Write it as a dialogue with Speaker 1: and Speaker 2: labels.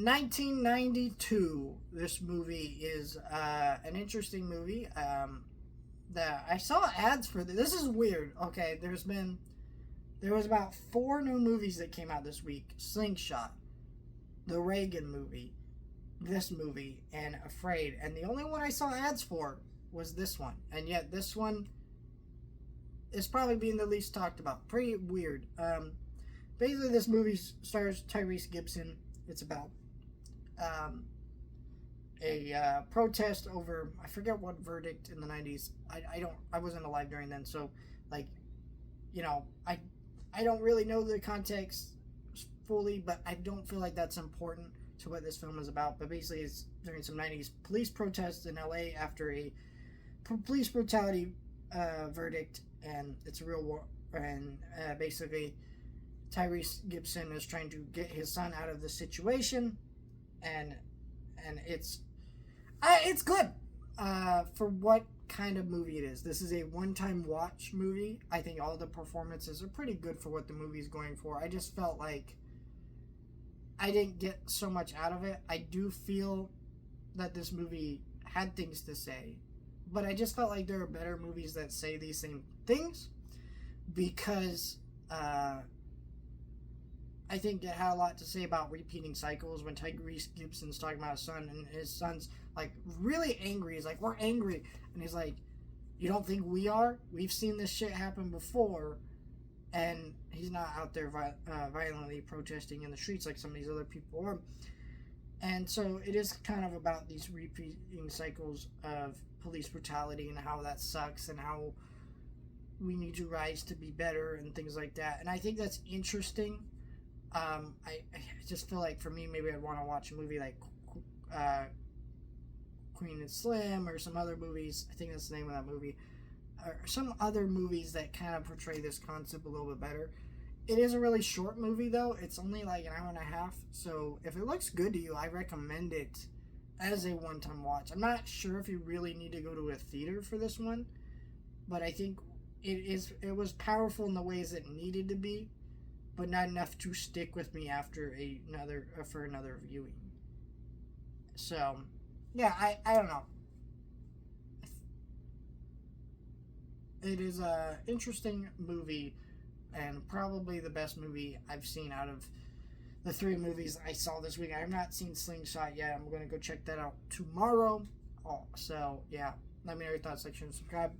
Speaker 1: 1992. This movie is an interesting movie. That I saw ads for. This is weird. Okay, there was about 4 new movies that came out this week: Slingshot, the Reagan movie, this movie, and Afraid. And the only one I saw ads for was this one. And yet this one is probably being the least talked about. Pretty weird. Basically, this movie stars Tyrese Gibson. It's about a protest over, I forget what verdict in the 90s. I wasn't alive during then, so like, I don't really know the context fully, but I don't feel like that's important to what this film is about. But basically, it's during some 90s police protests in LA after a police brutality verdict, and it's a real war. And basically, Tyrese Gibson is trying to get his son out of the situation, and it's good for what kind of movie it is. This is a one-time watch movie. I think all the performances are pretty good for what the movie's going for. I just felt like I didn't get so much out of it. I do feel that this movie had things to say, but I just felt like there are better movies that say these same things, because I think it had a lot to say about repeating cycles when Tyrese Gibson's talking about his son, and his son's like really angry. He's like, "We're angry," and he's like, "You don't think we are? We've seen this shit happen before." And he's not out there violently protesting in the streets like some of these other people are. And so it is kind of about these repeating cycles of police brutality and how that sucks and how we need to rise to be better and things like that. And I think that's interesting. I just feel like for me, maybe I'd want to watch a movie like Queen and Slim or some other movies. I think that's the name of that movie. Or some other movies that kind of portray this concept a little bit better. It is a really short movie, though. It's only like an hour and a half. So if it looks good to you, I recommend it as a one-time watch. I'm not sure if you really need to go to a theater for this one, but I think it was powerful in the ways it needed to be, but not enough to stick with me after another viewing. So, yeah, I don't know. It is a interesting movie, and probably the best movie I've seen out of the 3 movies I saw this week. I have not seen Slingshot yet. I'm going to go check that out tomorrow. So, yeah, let me know your thoughts, section, subscribe.